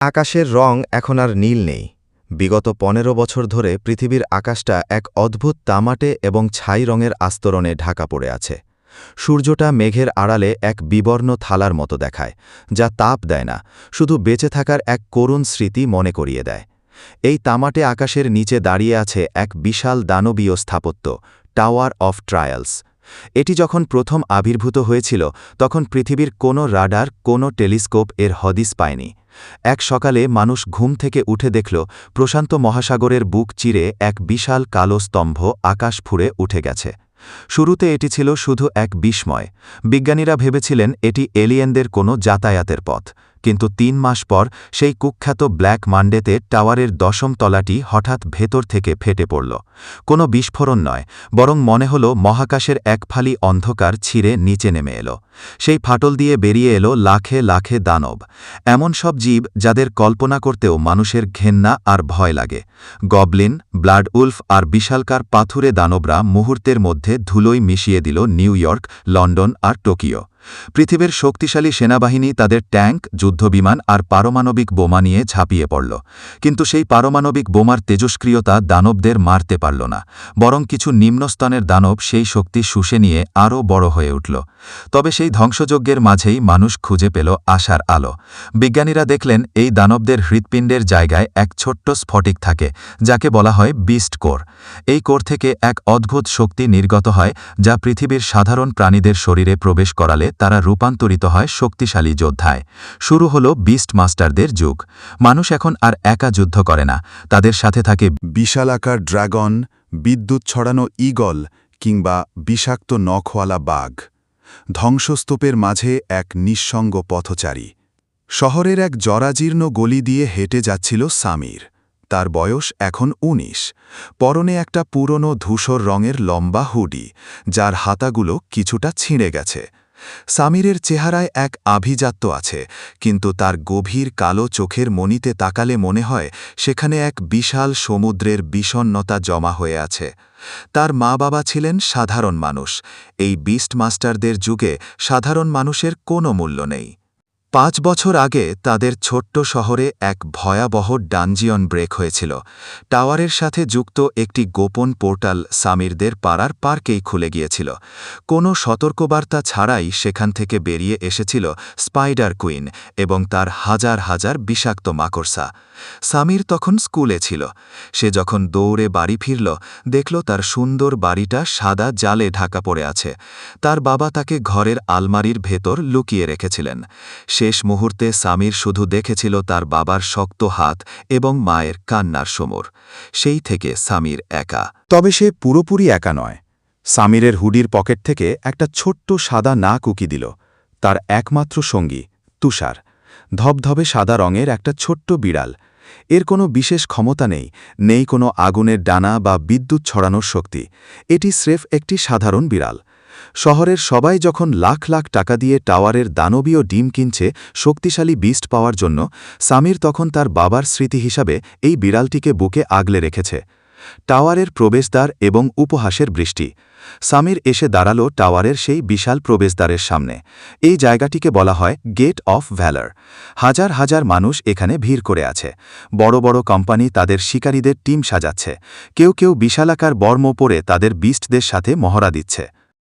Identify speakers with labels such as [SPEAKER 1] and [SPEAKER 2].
[SPEAKER 1] আকাশের রং এখন আর নীল নেই। বিগত ১৫ বছর ধরে পৃথিবীর আকাশটা এক অদ্ভুত তামাটে এবং ছাই রঙের আস্তরণে ঢাকা পড়ে আছে। সূর্যটা মেঘের আড়ালে এক বিবর্ণ থালার মতো দেখায়, যা তাপ দেয় না, শুধু বেঁচে থাকার এক করুণ স্মৃতি মনে করিয়ে দেয়। এই তামাটে আকাশের নিচে দাঁড়িয়ে আছে এক বিশাল দানবীয় স্থাপত্য, টাওয়ার অফ ট্রায়ালস। এটি যখন প্রথম আবির্ভূত হয়েছিল, তখন পৃথিবীর কোনো রাডার, কোনো টেলিস্কোপ এর হদিস পায়নি। এক সকালে মানুষ ঘুম থেকে উঠে দেখল, প্রশান্ত মহাসাগরের বুক চিরে এক বিশাল কালো স্তম্ভ আকাশ ফুঁড়ে উঠে গেছে। শুরুতে এটি ছিল শুধু এক বিস্ময়। বিজ্ঞানীরা ভেবেছিলেন এটি এলিয়েনদের কোনো যাতায়াতের পথ। কিন্তু ৩ মাস পর সেই কুখ্যাত ব্ল্যাক মানডেতে টাওয়ারের ১০ম তলাটি হঠাৎ ভেতর থেকে ফেটে পড়ল। কোনো বিস্ফোরণ নয়, বরং মনে হল মহাকাশের এক ফালি অন্ধকার ছিঁড়ে নিচে নেমে এলো। সেই ফাটল দিয়ে বেরিয়ে এলো লাখে লাখে দানব, এমন সব জীব যাদের কল্পনা করতেও মানুষের ঘেন্না আর ভয় লাগে। গবলিন, ব্লাড উলফ আর বিশালকার পাথুরে দানবরা মুহূর্তের মধ্যে ধুলোয় মিশিয়ে দিল নিউ ইয়র্ক, লন্ডন আর টোকিও। পৃথিবীর শক্তিশালী সেনাবাহিনী তাদের ট্যাঙ্ক, যুদ্ধবিমান আর পারমাণবিক বোমা নিয়ে ঝাঁপিয়ে পড়ল। কিন্তু সেই পারমাণবিক বোমার তেজস্ক্রিয়তা দানবদের মারতে পারল না, বরং কিছু নিম্নস্তনের দানব সেই শক্তি শুষে নিয়ে আরও বড় হয়ে উঠল। তবে সেই ধ্বংসযজ্ঞের মাঝেই মানুষ খুঁজে পেল আশার আলো। বিজ্ঞানীরা দেখলেন এই দানবদের হৃৎপিণ্ডের জায়গায় এক ছোট্ট স্ফটিক থাকে, যাকে বলা হয় বিস্ট কোর। এই কোর থেকে এক অদ্ভুত শক্তি নির্গত হয়, যা পৃথিবীর সাধারণ প্রাণীদের শরীরে প্রবেশ করালে তারা রূপান্তরিত হয় শক্তিশালী যোদ্ধায়। শুরু হল বিস্ট মাস্টারদের যুগ। মানুষ এখন আর একা যুদ্ধ করে না, তাদের সাথে থাকে
[SPEAKER 2] বিশালাকার ড্রাগন, বিদ্যুৎ ছড়ানো ঈগল কিংবা বিষাক্ত নখওয়ালা বাঘ। ধ্বংসস্তূপের মাঝে এক নিঃসঙ্গ পথচারী। শহরের এক জরাজীর্ণ গলি দিয়ে হেঁটে যাচ্ছিল সামির। তার বয়স এখন ১৯। পরনে একটা পুরনো ধূসর রঙের লম্বা হুডি, যার হাতাগুলো কিছুটা ছিঁড়ে গেছে। সামিরের চেহারায় এক আভিজাত্য আছে, কিন্তু তার গভীর কালো চোখের মণিতে তাকালে মনে হয় সেখানে এক বিশাল সমুদ্রের বিষণ্ণতা জমা হয়ে আছে। তার মা-বাবা ছিলেন সাধারণ মানুষ। এই বিস্ট মাস্টারদের যুগে সাধারণ মানুষের কোনো মূল্য নেই। ৫ বছর আগে তাদের ছোট্ট শহরে এক ভয়াবহ ডানজিয়ন ব্রেক হয়েছিল। টাওয়ারের সাথে যুক্ত একটি গোপন পোর্টাল সামিরদের পাড়ার পার্কেই খুলে গিয়েছিল। কোনো সতর্কবার্তা ছাড়াই সেখান থেকে বেরিয়ে এসেছিল স্পাইডার কুইন এবং তার হাজার হাজার বিষাক্ত মাকড়সা। সামির তখন স্কুলে ছিল। সে যখন দৌড়ে বাড়ি ফিরল, দেখল তার সুন্দর বাড়িটা সাদা জালে ঢাকা পড়ে আছে। তার বাবা তাকে ঘরের আলমারির ভেতর লুকিয়ে রেখেছিলেন। শেষ মুহূর্তে সামির শুধু দেখেছিল তার বাবার শক্ত হাত এবং মায়ের কান্নার সমর। সেই থেকে সামির একা।
[SPEAKER 3] তবে সে পুরোপুরি একা নয়। সামিরের হুডির পকেট থেকে একটা ছোট্ট সাদা নাক উকি দিল। তার একমাত্র সঙ্গী, তুষার। ধবধবে সাদা রঙের একটা ছোট্ট বিড়াল। এর কোনো বিশেষ ক্ষমতা নেই কোনো আগুনের ডানা বা বিদ্যুৎ ছড়ানোর শক্তি। এটি স্রেফ একটি সাধারণ বিড়াল। শহরের সবাই যখন লাখ লাখ টাকা দিয়ে টাওয়ারের দানবীয় ডিম কিনছে শক্তিশালী বিস্ট পাওয়ার জন্য, সামির তখন তার বাবার স্মৃতি হিসাবে এই বিড়ালটিকে বুকে আগলে রেখেছে। টাওয়ারের প্রবেশদ্বার এবং উপহাসের বৃষ্টি। সামির এসে দাঁড়াল টাওয়ারের সেই বিশাল প্রবেশদ্বারের সামনে। এই জায়গাটিকে বলা হয় গেট অফ ভ্যালর। হাজার হাজার মানুষ এখানে ভিড় করে আছে। বড় বড় কোম্পানি তাদের শিকারীদের টিম সাজাচ্ছে। কেউ কেউ বিশালাকার বর্ম পরে তাদের বিস্টদের সাথে মহড়া দিচ্ছে।